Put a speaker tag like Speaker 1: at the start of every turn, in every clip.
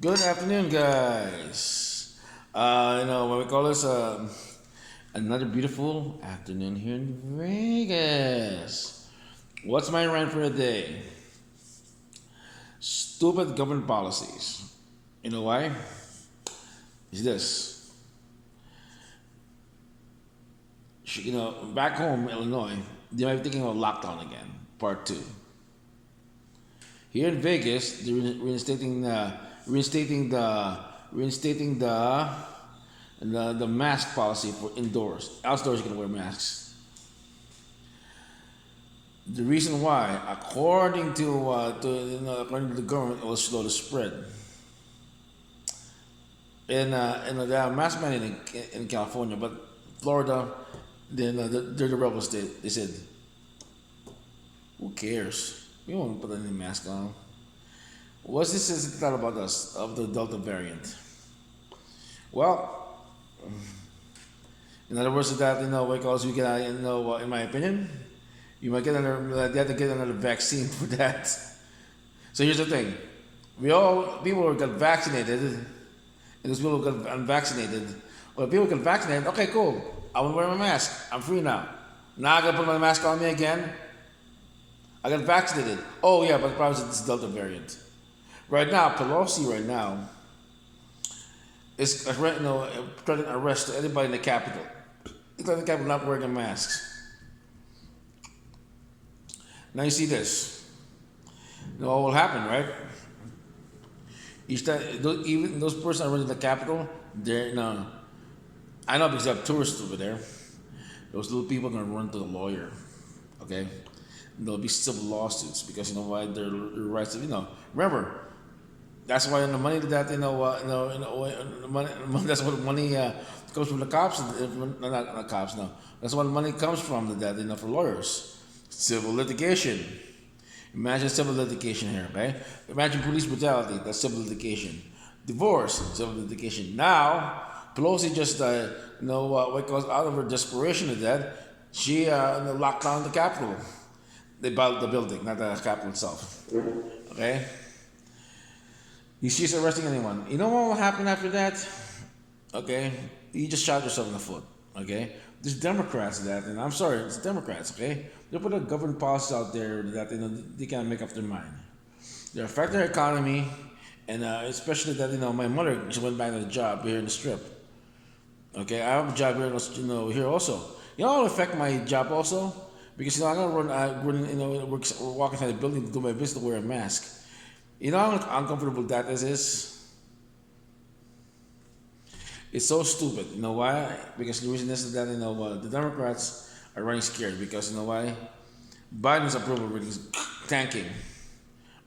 Speaker 1: Good afternoon, guys. What we call this, another beautiful afternoon here in Vegas. What's my rant for the day? Stupid government policies. You know why? It's this. Back home, Illinois, they might be thinking of lockdown again, part two. Here in Vegas, they're reinstating the reinstating the mask policy for indoors. Outdoors, you can wear masks. The reason why, according to the government, it will slow the spread. And they have mask mandate in California, but Florida, they're the rebel state. They said, "Who cares? We won't put any mask on." What's this is thought about us of the Delta variant? Well, in other words, that because we get, in my opinion, you might get another. They have to get another vaccine for that. So here's the thing: people who got vaccinated, and those people who got unvaccinated. Well, people get vaccinated. Okay, cool. I want to wear my mask. I'm free now. Now I gotta put my mask on me again. I got vaccinated. Oh yeah, but the problem is this Delta variant. Right now, Pelosi is trying to arrest anybody in the Capitol. It's like the Capitol not wearing masks. Now you see this. What will happen, right? Even those persons that are running the Capitol, they're no. I know because they have tourists over there. Those little people are gonna run to the lawyer. Okay, there'll be civil lawsuits because you know why their rights. Remember. That's why the money that money, that's what money comes from the cops. Not the cops, no. That's what money comes from. That for lawyers, civil litigation. Imagine civil litigation here, okay? Imagine police brutality. That's civil litigation. Divorce, civil litigation. Now, Pelosi just because out of her desperation of that, she locked down the Capitol, the building, not the Capitol itself. Okay. She's arresting anyone. You know what will happen after that? Okay, you just shot yourself in the foot. Okay, there's Democrats that, and I'm sorry, it's Democrats. Okay, they put a government policy out there that they can't make up their mind. They affect their economy, and especially that my mother she went back to the job here in the Strip. Okay, I have a job here, here also. It'll affect my job also because I'm gonna walk inside the building to do my business to wear a mask. You know how uncomfortable that is? It's so stupid. You know why? Because the reason is that the Democrats are running scared because you know why? Biden's approval rating is tanking.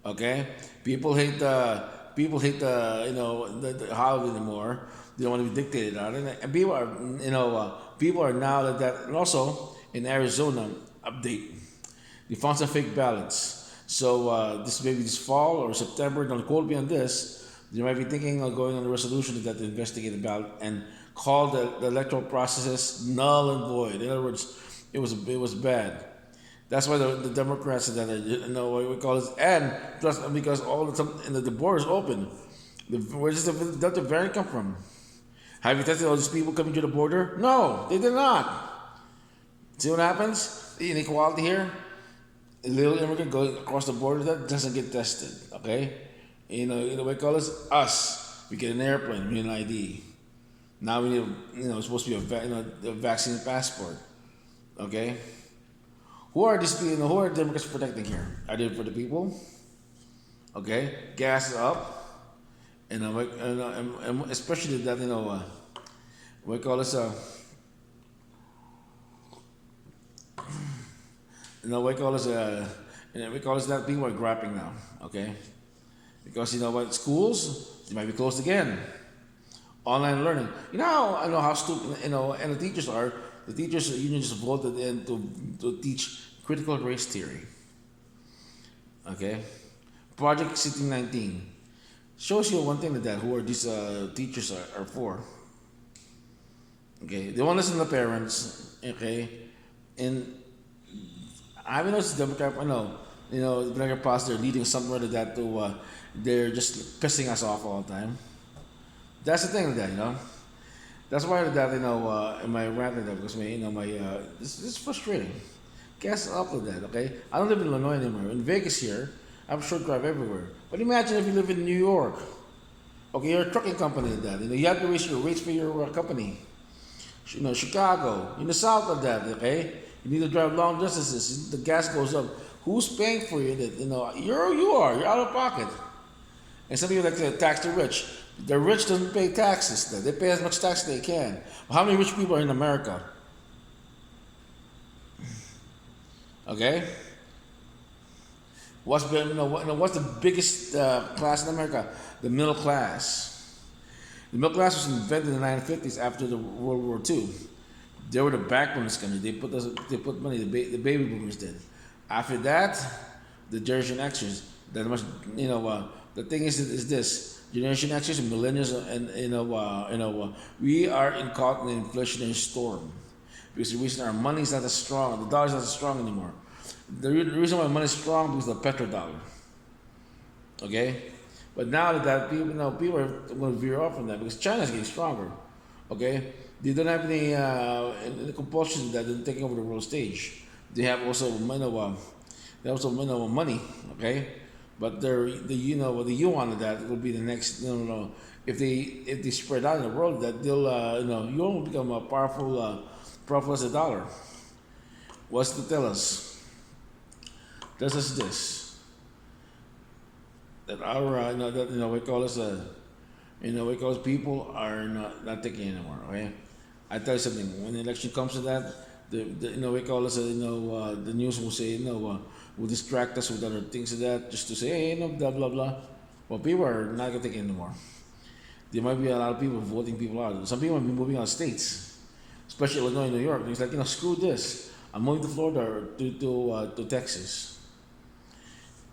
Speaker 1: Okay, people hate the Hollywood anymore. They don't want to be dictated on it, and people are now that and also in Arizona update. They found some fake ballots. So this maybe this fall or September, don't quote me on this. They might be thinking of going on a resolution that to investigate about and call the electoral processes null and void. In other words, it was bad. That's why the Democrats said that what we call it, and plus because the border is open. Where does the Delta variant come from? Have you tested all these people coming to the border? No, they did not. See what happens? The inequality here. A little immigrant going across the border that doesn't get tested. Okay, what we call this us. We get an airplane, we need an ID. Now we need it's supposed to be a vaccine passport. Okay, who are these people? Who are Democrats protecting here? Are they for the people? Okay, gas is up, and especially that we call this we call this that people are grappling now, okay? Because schools they might be closed again. Online learning. I know how stupid and the teachers are. The teachers union just voted in to teach critical race theory. Okay, Project City 19 shows you one thing that who are these teachers are for. Okay, they want to listen to the parents. Okay, and I mean, it's Democrat. I know, the Democrat past they're leading somewhere to that to, They're just pissing us off all the time. That's the thing with that, you know. That's why that in my rant with that because this is frustrating. Gas up with that, okay? I don't live in Illinois anymore. In Vegas here, I have a short drive everywhere. But imagine if you live in New York. Okay, you're a trucking company with that. You have to raise your rates for your company. Chicago, in the south of that, okay? You need to drive long distances. The gas goes up. Who's paying for you? That you're out of pocket. And some people like to tax the rich. The rich doesn't pay taxes. They pay as much tax as they can. How many rich people are in America? Okay. What's the biggest class in America? The middle class. The middle class was invented in the 1950s after the World War II. They were the backbone of this country. They put money. The baby boomers did. After that, the Generation Xers. That much. The thing is this: Generation Xers and Millennials, and we are caught in an inflationary storm because the reason our money is not as strong, the dollar is not as strong anymore. The reason why money is strong because of the petrodollar. Okay, but now that people are going to veer off from that because China is getting stronger. Okay, they don't have any compulsion that they're taking over the world stage. They have also money. Okay, but the yuan of that will be the next. If they spread out in the world, that they'll yuan will become a powerful as a dollar. What's to tell us? Tells us this that our we call us we call us people are not taking anymore. Okay, I tell you something. When the election comes to that, we call us the news will say will distract us with other things of that just to say blah blah blah. Well, people are not gonna take it anymore. There might be a lot of people voting people out. Some people might be moving out of states, especially Illinois, New York. It's like screw this. I'm moving to Florida or to Texas.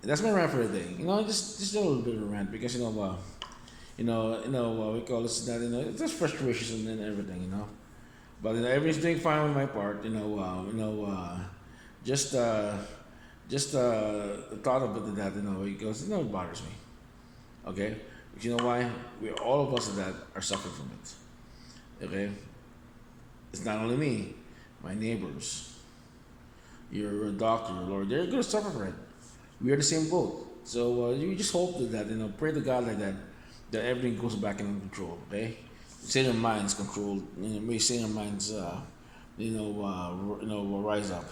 Speaker 1: And that's my rant for the day. Just a little bit of a rant because we call this that there's frustrations and everything. But everything's doing fine with my part. Just the thought of it that it bothers me. Okay, but you know why? We all of us that are suffering from it. Okay, it's not only me, my neighbors. You're a doctor, your lawyer. They're gonna suffer from it. We are the same boat. So you just hope that pray to God like that everything goes back in control. Okay, say your mind's controlled. May say your minds will rise up.